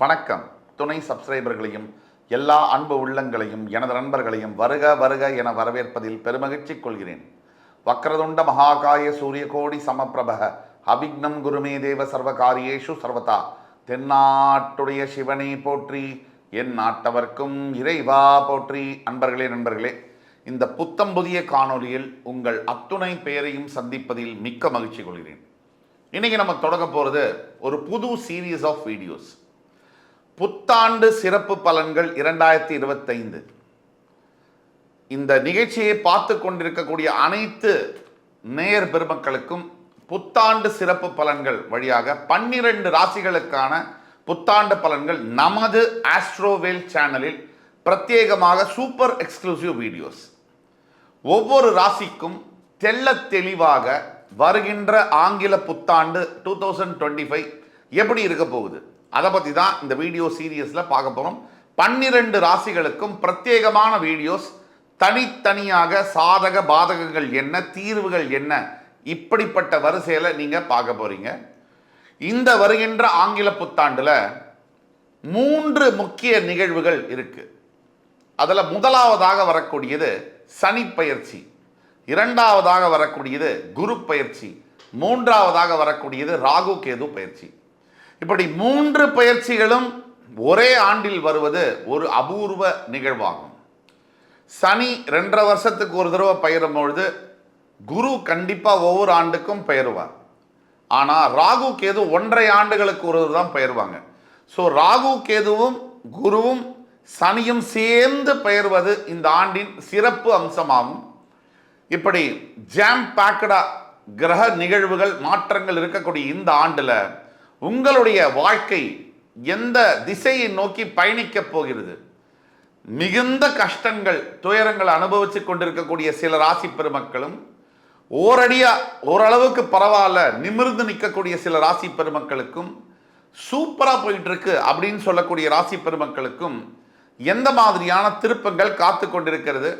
வணக்கம். துணை சப்ஸ்கிரைபர்களையும் எல்லா அன்பு உள்ளங்களையும் எனது நண்பர்களையும் வருக வருக என வரவேற்பதில் பெருமகிழ்ச்சி கொள்கிறேன். வக்ரதுண்ட மகாகாய சூரியகோடி சமப்பிரபக அபிக்னம் குருமே தேவ சர்வகாரியேஷு சர்வதா. தென்னாட்டுடைய சிவனை போற்றி, என் நாட்டவர்க்கும் இறைவா போற்றி. நண்பர்களே, இந்த புத்தம் புதிய காணொலியில் உங்கள் அத்துணை பெயரையும் சந்திப்பதில் மிக்க மகிழ்ச்சி கொள்கிறேன். இன்னைக்கு நம்ம தொடங்க போகிறது ஒரு புது சீரீஸ் ஆஃப் வீடியோஸ். புத்தாண்டு சிறப்பு பலன்கள் 2025. இந்த நிகழ்ச்சியை பார்த்து கொண்டிருக்கக்கூடிய அனைத்து நேயர் பெருமக்களுக்கும் புத்தாண்டு சிறப்பு பலன்கள் வழியாக 12 ராசிகளுக்கான புத்தாண்டு பலன்கள் நமது ஆஸ்ட்ரோவேல் சேனலில் பிரத்யேகமாக சூப்பர் எக்ஸ்க்ளூசிவ் வீடியோஸ். ஒவ்வொரு ராசிக்கும் தெள்ள தெளிவாக வருகின்ற ஆங்கில புத்தாண்டு 2025 எப்படி இருக்க போகுது, அதை பற்றி தான் இந்த வீடியோ சீரியஸில் பார்க்க போகிறோம். 12 ராசிகளுக்கும் பிரத்யேகமான வீடியோஸ், தனித்தனியாக சாதக பாதகங்கள் என்ன, தீர்வுகள் என்ன, இப்படிப்பட்ட வரிசையில் நீங்கள் பார்க்க போகிறீங்க. இந்த வருகின்ற ஆங்கில புத்தாண்டில் 3 முக்கிய நிகழ்வுகள் இருக்குது. அதில் முதலாவதாக வரக்கூடியது சனி பயிற்சி, இரண்டாவதாக வரக்கூடியது குரு பயிற்சி, மூன்றாவதாக வரக்கூடியது ராகு கேது பயிற்சி. இப்படி 3 பயிற்சிகளும் ஒரே ஆண்டில் வருவது ஒரு அபூர்வ நிகழ்வாகும். சனி 2.5 வருஷத்துக்கு ஒரு தடவை பயிரும் பொழுது குரு கண்டிப்பாக ஒவ்வொரு ஆண்டுக்கும் பெயருவார். ஆனால் ராகு கேது 1.5 ஆண்டுகளுக்கு ஒரு தான் பெயர்வாங்க. ஸோ ராகு கேதுவும் குருவும் சனியும் சேர்ந்து பெயர்வது இந்த ஆண்டின் சிறப்பு அம்சமாகும். இப்படி ஜாம் பேக்கடா கிரக நிகழ்வுகள் மாற்றங்கள் இருக்கக்கூடிய இந்த ஆண்டில் உங்களுடைய வாழ்க்கை எந்த திசையை நோக்கி பயணிக்கப் போகிறது, மிகுந்த கஷ்டங்கள் துயரங்கள் அனுபவித்து கொண்டிருக்கக்கூடிய சில ராசி பெருமக்களும், ஓரளவுக்கு பரவாயில்ல நிமிர்ந்து நிற்கக்கூடிய சில ராசி பெருமக்களுக்கும், சூப்பராக போயிட்டு இருக்கு அப்படின்னு சொல்லக்கூடிய ராசி பெருமக்களுக்கும் எந்த மாதிரியான திருப்பங்கள் காத்து கொண்டிருக்கிறது.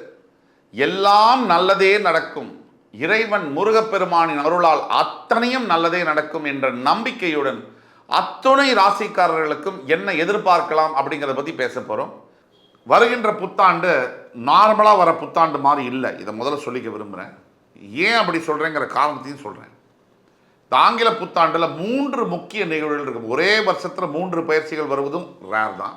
எல்லாம் நல்லதே நடக்கும், இறைவன் முருகப்பெருமானின் அருளால் அத்தனையும் நல்லதே நடக்கும் என்ற நம்பிக்கையுடன் அத்துணை ராசிக்காரர்களுக்கும் என்ன எதிர்பார்க்கலாம் அப்படிங்கிறத பற்றி பேச போகிறோம். வருகின்ற புத்தாண்டு நார்மலாக வர புத்தாண்டு மாதிரி இல்லை, இதை முதல்ல சொல்லிக்க விரும்புகிறேன். ஏன் அப்படி சொல்கிறேங்கிற காரணத்தையும் சொல்கிறேன். இந்த ஆங்கில புத்தாண்டில் 3 முக்கிய நிகழ்வுகள் இருக்கும். ஒரே வருஷத்தில் 3 பயிற்சிகள் வருவதும் ரேர் தான்.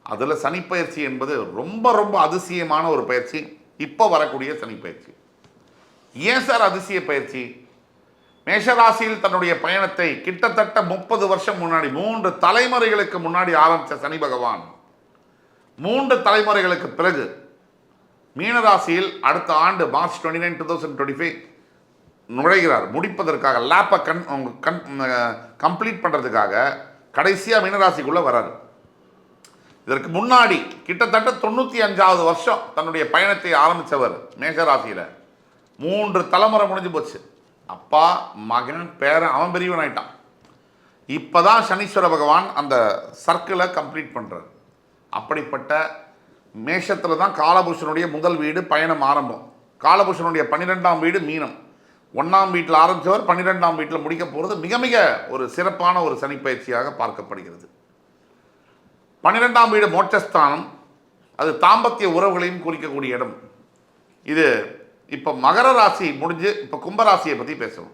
அதில் சனி பயிற்சி என்பது ரொம்ப ரொம்ப அதிசயமான ஒரு பயிற்சி. இப்போ வரக்கூடிய சனி பயிற்சி. ஏன் சார் அதிசய பயிற்சி? மேஷராசியில் தன்னுடைய பயணத்தை கிட்டத்தட்ட 30 வருஷம் முன்னாடி, 3 தலைமுறைகளுக்கு முன்னாடி ஆரம்பித்த சனி பகவான் 3 தலைமுறைகளுக்கு பிறகு மீனராசியில் அடுத்த ஆண்டு மார்ச் 29, 2025 நுழைகிறார். முடிப்பதற்காக லேப்பை கம்ப்ளீட் பண்ணுறதுக்காக கடைசியாக மீனராசிக்குள்ளே வராரு. இதற்கு முன்னாடி கிட்டத்தட்ட 95வது வருஷம் தன்னுடைய பயணத்தை ஆரம்பித்தவர் மேஷராசியில் 3 தலைமுறை முடிஞ்சு போச்சு. அப்பா, மகன், பேரன், அவன் பெரியவன் ஆயிட்டான். இப்போ தான் சனீஸ்வர பகவான் அந்த சர்க்கிளை கம்ப்ளீட் பண்ணுறார். அப்படிப்பட்ட மேஷத்தில் தான் காலபுருஷனுடைய முதல் வீடு பயணம் ஆரம்பம். காலபுருஷனுடைய 12ஆம் வீடு மீனம். 1ஆம் வீட்டில் ஆரம்பித்தவர் 12ஆம் வீட்டில் முடிக்க போகிறது மிக மிக ஒரு சிறப்பான ஒரு சனி பயிற்சியாக பார்க்கப்படுகிறது. 12ஆம் வீடு மோட்சஸ்தானம், அது தாம்பத்திய உறவுகளையும் குறிக்கக்கூடிய இடம். இது இப்போ மகர ராசி முடிஞ்சு இப்போ கும்பராசியை பற்றி பேசுவோம்.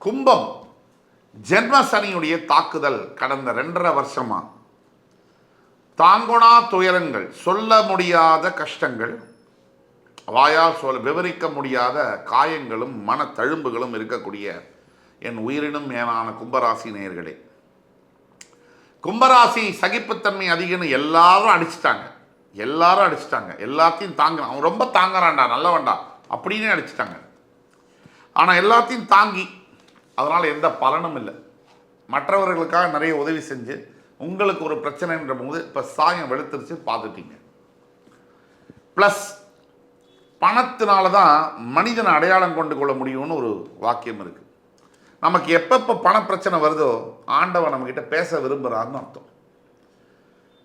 கும்பம் ஜென்ம சனியுடைய தாக்குதல் கடந்த 2.5 வருஷமா தாங்கொணா துயரங்கள், சொல்ல முடியாத கஷ்டங்கள், வாயால் விவரிக்க முடியாத காயங்களும் மன தழும்புகளும் இருக்கக்கூடிய என் உயிரினும் மேலான கும்பராசி நேயர்களே, கும்பராசி சகிப்புத்தன்மை அதிகம்னு எல்லாரும் அடிச்சிட்டாங்க. எல்லாத்தையும் தாங்க, அவன் ரொம்ப தாங்குறான்டா, நல்லவன்டா அப்படின்னு அடிச்சிட்டாங்க. ஆனால் எல்லாத்தையும் தாங்கி அதனால் எந்த பலனும் இல்லை. மற்றவர்களுக்காக நிறைய உதவி செஞ்சு உங்களுக்கு ஒரு பிரச்சனைன்ற போது இப்போ சாயம் வெளுத்துருச்சு பார்த்துட்டீங்க. ப்ளஸ் பணத்தினால தான் மனிதனை அடையாளம் கொண்டு கொள்ள முடியும்னு ஒரு வாக்கியம் இருக்குது. நமக்கு எப்பப்போ பண பிரச்சனை வருதோ ஆண்டவன் நம்மக்கிட்ட பேச விரும்புகிறான்னு அர்த்தம்.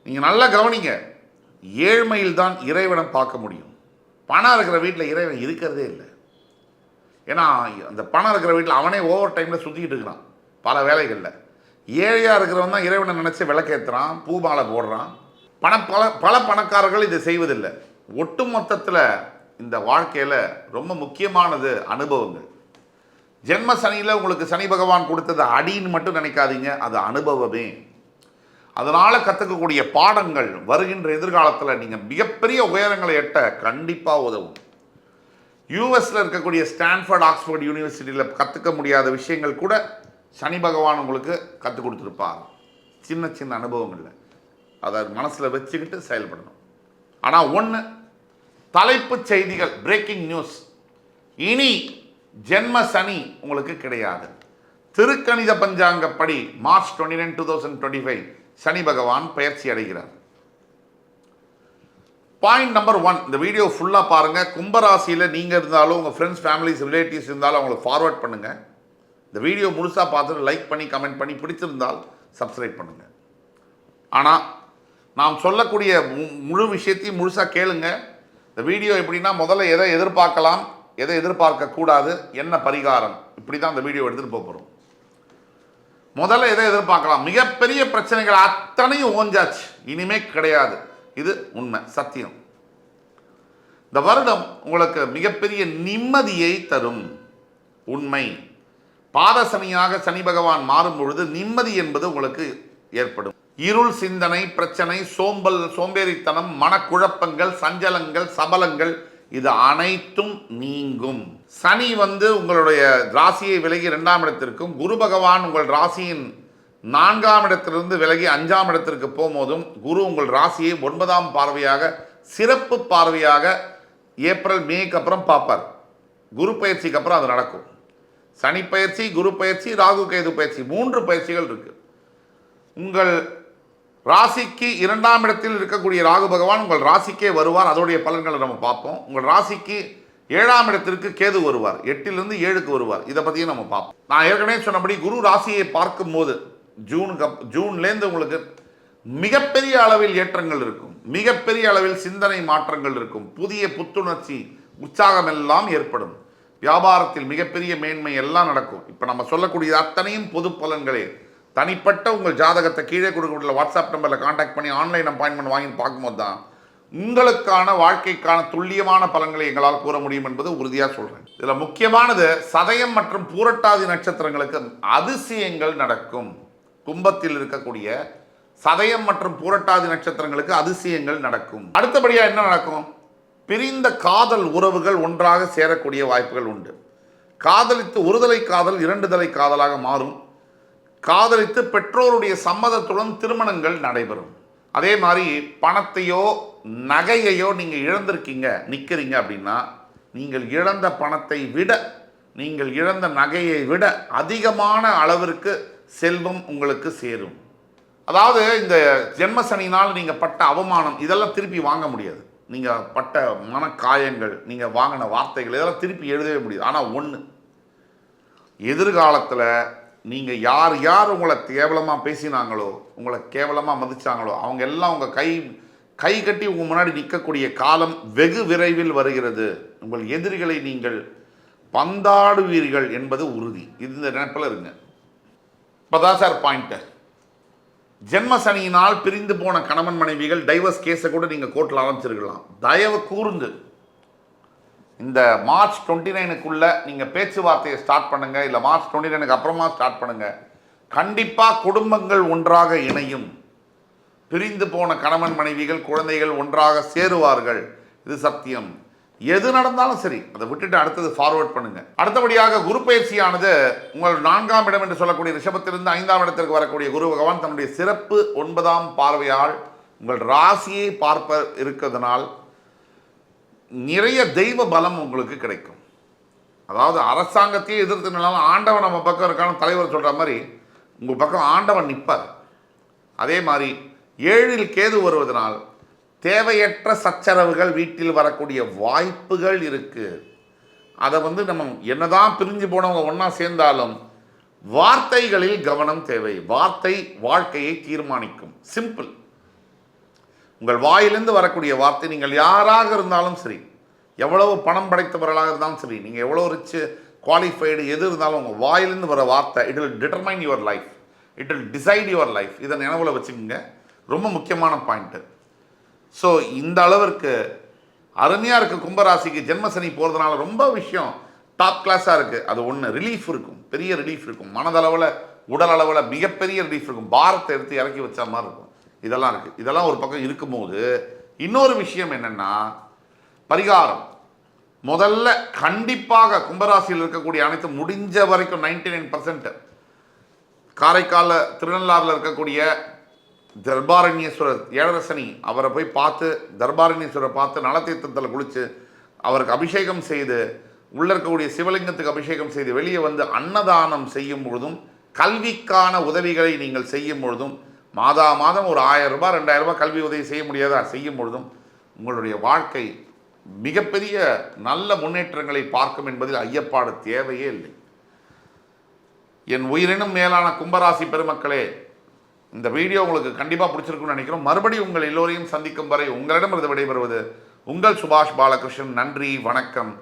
நீங்கள் நல்லா கவனிங்க, ஏழ்மையில் தான் இறைவனை பார்க்க முடியும். பணம் இருக்கிற வீட்டில் இறைவன் இருக்கிறதே இல்லை. ஏன்னா அந்த பணம் இருக்கிற வீட்டில் அவனே ஓவர் டைமில் சுற்றிக்கிட்டு இருக்கிறான் பல வேலைகளில். ஏழையாக இருக்கிறவன் தான் இறைவனை நினச்சி விளக்கேற்றுறான், பூமாலை போடுறான். பல பணக்காரர்கள் இதை செய்வதில்லை. ஒட்டு மொத்தத்தில் இந்த வாழ்க்கையில் ரொம்ப முக்கியமானது அனுபவங்கள். ஜென்ம சனியில் உங்களுக்கு சனி பகவான் கொடுத்தது அடின்னு மட்டும் நினைக்காதீங்க, அது அனுபவமே. அதனால் கற்றுக்கக்கூடிய பாடங்கள் வருகின்ற எதிர்காலத்தில் நீங்கள் மிகப்பெரிய உயரங்களை எட்ட கண்டிப்பாக உதவும். யூஎஸில் இருக்கக்கூடிய ஸ்டான்ஃபர்ட், ஆக்ஸ்ஃபோர்ட் யூனிவர்சிட்டியில் கற்றுக்க முடியாத விஷயங்கள் கூட சனி பகவான் உங்களுக்கு கற்றுக் கொடுத்துருப்பார். சின்ன சின்ன அனுபவங்களில் அதை மனசில் வச்சுக்கிட்டு செயல்படணும். ஆனால் ஒன்று, தலைப்புச் செய்திகள், பிரேக்கிங் நியூஸ், இனி ஜென்ம சனி உங்களுக்கு கிடையாது. திருக்கணித பஞ்சாங்கப்படி மார்ச் 29, 2025 சனி பகவான் பயிற்சி அடைகிறார். பாயிண்ட் நம்பர் 1, இந்த வீடியோ ஃபுல்லாக பாருங்கள். கும்பராசியில் நீங்கள் இருந்தாலும் உங்கள் ஃப்ரெண்ட்ஸ், ஃபேமிலிஸ், ரிலேட்டிவ்ஸ் இருந்தாலும் அவங்களுக்கு ஃபார்வர்ட் பண்ணுங்கள். இந்த வீடியோ முழுசாக பார்த்துட்டு லைக் பண்ணி கமெண்ட் பண்ணி பிடிச்சிருந்தால் சப்ஸ்கிரைப் பண்ணுங்கள். ஆனால் நாம் சொல்லக்கூடிய முழு விஷயத்தையும் முழுசாக கேளுங்க. இந்த வீடியோ எப்படின்னா, முதல்ல எதை எதிர்பார்க்கலாம், எதை எதிர்பார்க்கக்கூடாது, என்ன பரிகாரம், இப்படி தான் இந்த வீடியோ எடுத்துகிட்டு போகிறோம். முதல்ல எதை எதிர்பார்க்கலாம், மிகப்பெரிய பிரச்சனைகள் அத்தனையும் ஓஞ்சாச்சு, இனிமே கிடையாது. இது உண்மை, சத்தியம். இந்த வருடம் உங்களுக்கு மிகப்பெரிய நிம்மதியை தரும், உண்மை. பாதசனியாக சனி பகவான் மாறும் பொழுது நிம்மதி என்பது உங்களுக்கு ஏற்படும். இருள் சிந்தனை, பிரச்சனை, சோம்பேறித்தனம், மனக்குழப்பங்கள், சஞ்சலங்கள், சபலங்கள், இது அனைத்தும் நீங்கும். சனி உங்களுடைய ராசியை விலகி 2ஆம் இடத்திற்கும், குரு பகவான் உங்கள் ராசியின் 4ஆம் இடத்திலிருந்து விலகி 5ஆம் இடத்திற்கு போகும்போதும், குரு உங்கள் ராசியை 9ஆம் பார்வையாக, சிறப்பு பார்வையாக ஏப்ரல் மேக்கு அப்புறம் பார்ப்பார். குரு பயிற்சிக்கு அப்புறம் அது நடக்கும். சனி பயிற்சி, குரு பயிற்சி, ராகு கேது பயிற்சி, 3 பயிற்சிகள் இருக்கு. உங்கள் ராசிக்கு 2ஆம் இடத்தில் இருக்கக்கூடிய ராகு பகவான் உங்கள் ராசிக்கே வருவார். அதோடைய பலன்களை நம்ம பார்ப்போம். உங்கள் ராசிக்கு 7ஆம் இடத்திற்கு கேது வருவார், 8லிருந்து 7க்கு வருவார். இதை பற்றியும் நம்ம பார்ப்போம். நான் ஏற்கனவே சொன்னபடி குரு ராசியை பார்க்கும் போது ஜூன்லேருந்து உங்களுக்கு மிகப்பெரிய அளவில் ஏற்றங்கள் இருக்கும், மிகப்பெரிய அளவில் சிந்தனை மாற்றங்கள் இருக்கும், புதிய புத்துணர்ச்சி, உற்சாகம் எல்லாம் ஏற்படும். வியாபாரத்தில் மிகப்பெரிய மேன்மை எல்லாம் நடக்கும். இப்போ நம்ம சொல்லக்கூடிய அத்தனையும் பொது பலன்களே. தனிப்பட்ட உங்கள் ஜாதகத்தை கீழே கொடுக்கக்கூடிய வாட்ஸ்அப் நம்பரில் கான்டாக்ட் பண்ணி ஆன்லைன் அப்பாயின்மெண்ட் வாங்கி பார்க்கும்போது தான் உங்களுக்கான வாழ்க்கைக்கான துல்லியமான பலன்களை எங்களால் கூற முடியும் என்பது உறுதியாக சொல்கிறேன். இதில் முக்கியமானது சதயம் மற்றும் பூரட்டாதி நட்சத்திரங்களுக்கு அதிசயங்கள் நடக்கும். கும்பத்தில் இருக்கக்கூடிய சதயம் மற்றும் பூரட்டாதி நட்சத்திரங்களுக்கு அதிசயங்கள் நடக்கும். அடுத்தபடியாக என்ன நடக்கும்? பிரிந்த காதல் உறவுகள் ஒன்றாக சேரக்கூடிய வாய்ப்புகள் உண்டு. காதலித்து ஒருதலை காதல் 2 தலை காதலாக மாறும். காதலித்து பெற்றோருடைய சம்மதத்துடன் திருமணங்கள் நடைபெறும். அதே மாதிரி பணத்தையோ நகையையோ நீங்கள் இழந்திருக்கீங்க, நிற்கிறீங்க அப்படின்னா, நீங்கள் இழந்த பணத்தை விட, நீங்கள் இழந்த நகையை விட அதிகமான அளவிற்கு செல்வம் உங்களுக்கு சேரும். அதாவது இந்த ஜென்ம சனினால் நீங்கள் பட்ட அவமானம் இதெல்லாம் திருப்பி வாங்க முடியாது. நீங்கள் பட்ட மனக்காயங்கள், நீங்கள் வாங்கின வார்த்தைகள் இதெல்லாம் திருப்பி எழுதவே முடியாது. ஆனால் ஒன்று, எதிர்காலத்தில் நீங்கள் யார் யார் உங்களை கேவலமாக பேசினாங்களோ, உங்களை கேவலமாக மதித்தாங்களோ, அவங்க எல்லாம் உங்கள் கை கட்டி உங்கள் முன்னாடி நிற்கக்கூடிய காலம் வெகு விரைவில் வருகிறது. உங்கள் எதிரிகளை நீங்கள் பந்தாடுவீர்கள் என்பது உறுதி. இந்த நினைப்பில் இருங்க. இப்போதான் சார் பாயிண்ட்டு. ஜென்ம சனியினால் பிரிந்து போன கணவன் மனைவிகள் டைவர்ஸ் கேஸை கூட நீங்கள் கோர்ட்டில் ஆரம்பிச்சிருக்கலாம். தயவு கூர்ந்து இந்த மார்ச் 29க்குள்ளே நீங்கள் பேச்சுவார்த்தையை ஸ்டார்ட் பண்ணுங்கள், இல்லை மார்ச் 29க்கு அப்புறமா ஸ்டார்ட் பண்ணுங்கள். கண்டிப்பாக குடும்பங்கள் ஒன்றாக இணையும். பிரிந்து போன கணவன் மனைவிகள், குழந்தைகள் ஒன்றாக சேருவார்கள். இது சத்தியம். எது நடந்தாலும் சரி, அதை விட்டுட்டு அடுத்தது ஃபார்வர்ட் பண்ணுங்க. அடுத்தபடியாக குரு பயிற்சியானது உங்கள் 4ஆம் இடம் என்று சொல்லக்கூடிய ரிஷபத்திலிருந்து 5ஆம் இடத்திற்கு வரக்கூடிய குரு பகவான் தன்னுடைய சிறப்பு 9ஆம் பார்வையால் உங்கள் ராசியை பார்ப்ப இருக்கிறதுனால் நிறைய தெய்வ பலம் உங்களுக்கு கிடைக்கும். அதாவது அரசாங்கத்தையே எதிர்த்துனாலும் ஆண்டவன் நம்ம பக்கம் இருக்கான தலைவர் சொல்கிற மாதிரி உங்கள் பக்கம் ஆண்டவன் நிற்பார். அதே மாதிரி 7இல் கேது வருவதனால் தேவையற்ற சச்சரவுகள் வீட்டில் வரக்கூடிய வாய்ப்புகள் இருக்குது. அதை நம்ம என்னதான் பிரிஞ்சு போனவங்க ஒன்றா சேர்ந்தாலும் வார்த்தைகளில் கவனம் தேவை. வார்த்தை வாழ்க்கையை தீர்மானிக்கும். சிம்பிள். உங்கள் வாயிலிருந்து வரக்கூடிய வார்த்தை, நீங்கள் யாராக இருந்தாலும் சரி, எவ்வளவு பணம் படைத்தவர்களாக இருந்தாலும் சரி, நீங்கள் எவ்வளோ ரிச்சு குவாலிஃபைடு எது இருந்தாலும் உங்கள் வாயிலிருந்து வர வார்த்தை, it will determine your life. It will decide your life. இதை நினைவில் வச்சுக்கோங்க, ரொம்ப முக்கியமான பாயிண்ட்டு. ஸோ இந்த அளவிற்கு அருமையாக இருக்குது. கும்பராசிக்கு ஜென்மசனி போகிறதுனால ரொம்ப விஷயம் டாப் கிளாஸாக இருக்குது. அது ஒன்று ரிலீஃப் இருக்கும், பெரிய ரிலீஃப் இருக்கும், மனதளவில் உடல் அளவில் மிகப்பெரிய ரிலீஃப் இருக்கும், பாரத்தை எடுத்து இறக்கி வச்ச மாதிரி இருக்கும். இதெல்லாம் இருக்குது. இதெல்லாம் ஒரு பக்கம் இருக்கும்போது இன்னொரு விஷயம் என்னென்னா பரிகாரம். முதல்ல கண்டிப்பாக கும்பராசியில் இருக்கக்கூடிய அனைத்து முடிஞ்ச வரைக்கும் 99% காரைக்காலில் திருநள்ளாறில் இருக்கக்கூடிய தர்பாரண்யேஸ்வரர் ஏழரசனி அவரை போய் பார்த்து, தர்பாரண்யேஸ்வரரை பார்த்து நலத்தீர்த்தத்தில் குளித்து அவருக்கு அபிஷேகம் செய்து, உள்ள இருக்கக்கூடிய சிவலிங்கத்துக்கு அபிஷேகம் செய்து வெளியே வந்து அன்னதானம் செய்யும் பொழுதும், கல்விக்கான உதவிகளை நீங்கள் செய்யும் பொழுதும், மாதம் ஒரு 1000 ரூபாய் 2000 ரூபாய் கல்வி உதவி செய்ய முடியாதா செய்யும் பொழுதும் உங்களுடைய வாழ்க்கை மிகப்பெரிய நல்ல முன்னேற்றங்களை பார்க்கும் என்பதில் ஐயப்பாடு தேவையே இல்லை. என் உயிரினும் மேலான கும்பராசி பெருமக்களே, இந்த வீடியோ உங்களுக்கு கண்டிப்பாக பிடிச்சிருக்குன்னு நினைக்கிறோம். மறுபடியும் உங்கள் எல்லோரையும் சந்திக்கும் வரை உங்களிடமிருந்து விடைபெறுவது உங்கள் சுபாஷ் பாலகிருஷ்ணன். நன்றி, வணக்கம்,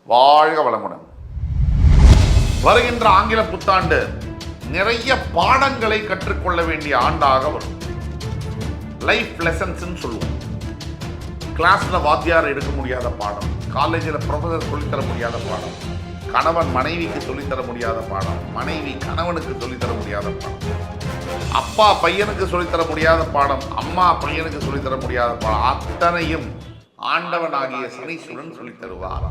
வாழ்க வளமுடன். வருகின்ற ஆங்கில புத்தாண்டு நிறைய பாடங்களை கற்றுக்கொள்ள வேண்டிய ஆண்டாக வரும். லைஃப் லெசன்ஸ்ன்னு சொல்லுவோம். கிளாஸில் வாத்தியார் எடுக்க முடியாத பாடம், காலேஜில் ப்ரொஃபஸர் சொல்லித்தர முடியாத பாடம், கணவன் மனைவிக்கு சொல்லித்தர முடியாத பாடம், மனைவி கணவனுக்கு சொல்லித்தர முடியாத பாடம், அப்பா பையனுக்கு சொல்லித்தர முடியாத பாடம், அம்மா பையனுக்கு சொல்லித்தர முடியாத பாடம், அத்தனையும் ஆண்டவனாகிய சனீஸ்வரன் சொல்லித் தருவார்.